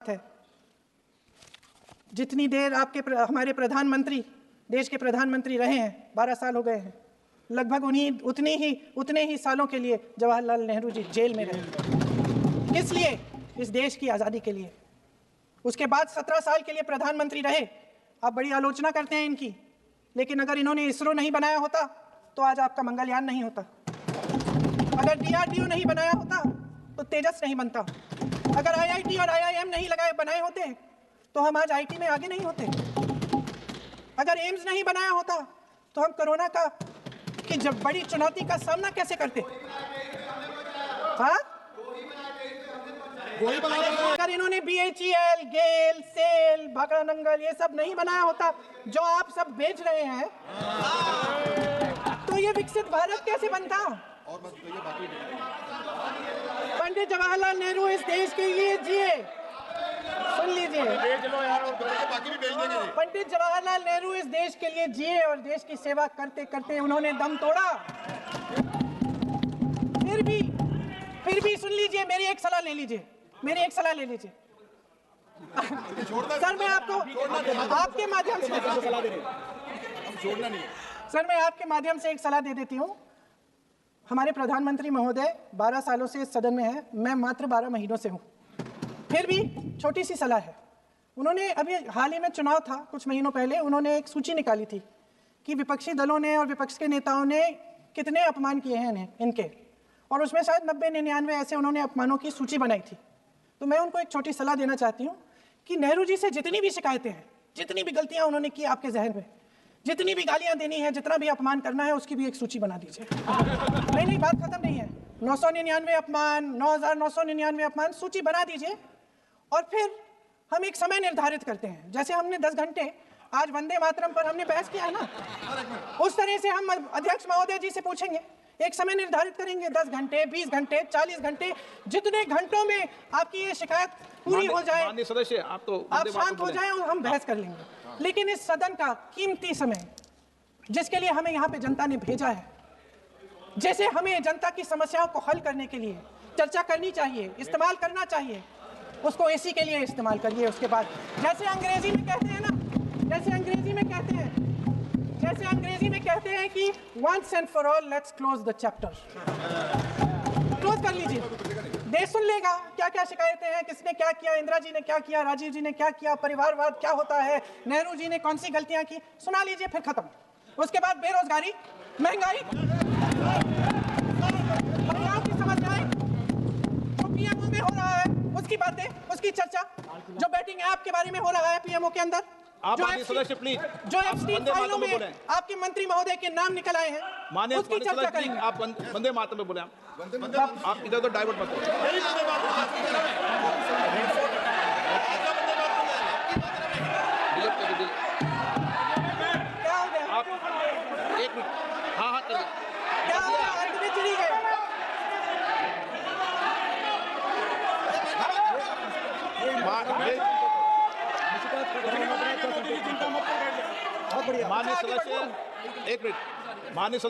है। जितनी देर हमारे प्रधानमंत्री देश के प्रधानमंत्री रहे हैं, 12 साल हो गए हैं, लगभग उतने ही सालों के लिए जवाहरलाल नेहरू जी जेल में रहे। किस लिए? इस देश की आज़ादी के लिए। उसके बाद 17 साल के लिए प्रधानमंत्री रहे। आप बड़ी आलोचना करते हैं इनकी, लेकिन अगर इन्होंने इसरो नहीं बनाया होता तो आज आपका मंगलयान नहीं होता। अगर DRDO नहीं बनाया होता तो तेजस नहीं बनता। अगर IIT और IIM नहीं बनाए होते तो हम आज IT में आगे नहीं होते। अगर एम्स नहीं बनाया होता तो हम कोरोना की जब बड़ी चुनौती का सामना कैसे करते? हाँ, अगर इन्होंने BHEL, गेल, सेल, भाखड़ा नंगल ये सब नहीं बनाया होता जो आप सब बेच रहे हैं, तो ये विकसित भारत कैसे बनता? पंडित जवाहरलाल नेहरू इस देश के लिए जिए। सुन लीजिए, पंडित जवाहरलाल नेहरू इस देश के लिए जिए और देश की सेवा करते करते उन्होंने दम तोड़ा। फिर भी सुन लीजिए, मेरी एक सलाह ले लीजिए। सर, मैं आपके माध्यम से आपके माध्यम से एक सलाह दे देती हूँ। हमारे प्रधानमंत्री महोदय 12 सालों से इस सदन में हैं, मैं मात्र 12 महीनों से हूँ। फिर भी छोटी सी सलाह है। उन्होंने अभी हाल ही में चुनाव था, कुछ महीनों पहले उन्होंने एक सूची निकाली थी कि विपक्षी दलों ने और विपक्ष के नेताओं ने कितने अपमान किए हैं इनके, और उसमें शायद 90-99 ऐसे उन्होंने अपमानों की सूची बनाई थी। तो मैं उनको एक छोटी सलाह देना चाहती हूँ कि नेहरू जी से जितनी भी शिकायतें हैं, जितनी भी गलतियाँ उन्होंने की आपके जहन में, जितनी भी गालियाँ देनी है, जितना भी अपमान करना है, उसकी भी एक सूची बना दीजिए। नहीं, बात खत्म नहीं है। 999 अपमान, 9,999 अपमान, सूची बना दीजिए और फिर हम एक समय निर्धारित करते हैं। जैसे हमने 10 घंटे आज वंदे मातरम पर हमने बहस किया है ना, उस तरह से हम अध्यक्ष महोदय जी से पूछेंगे, एक समय निर्धारित करेंगे, 10 घंटे, 20 घंटे, 40 घंटे, जितने घंटों में आपकी ये शिकायत पूरी हो जाए, माननीय सदस्य आप शांत हो जाएं और हम बहस कर लेंगे। लेकिन इस सदन का कीमती समय, जिसके लिए हमें यहाँ पे जनता ने भेजा है, जैसे हमें जनता की समस्याओं को हल करने के लिए चर्चा करनी चाहिए, इस्तेमाल करना चाहिए, उसको इसी के लिए इस्तेमाल करिए। उसके बाद जैसे अंग्रेजी में कहते हैं कि once and for all let's close the chapter। Close कर लीजिए, देश सुन लेगा क्या क्या शिकायतें हैं, किसने क्या किया, इंदिरा जी ने क्या किया, राजीव जी ने क्या किया, परिवारवाद क्या होता है, नेहरू जी ने कौन सी गलतियां की, सुना लीजिए, फिर खत्म। उसके बाद बेरोजगारी, महंगाई, महिलाओं की समस्याएं, जो PMO में हो रहा है उसकी बातें, उसकी चर्चा, जो बैटिंग ऐप के बारे में हो रहा है PMO के अंदर, आप सदस्य प्लीज, जो एप्स्टीन फाइलों में आपके मंत्री महोदय के नाम निकल आए हैं, उसकी चर्चा करेंगे। आप वंदे मातरम में बोले, आप इधर उधर डाइवर्ट मत करो। क्या हो गया? आप एक मिनट, हाँ करिए। क्या हो गया? अंत में चिड़ी गए। माननीय सदस्य, एक मिनट, माननीय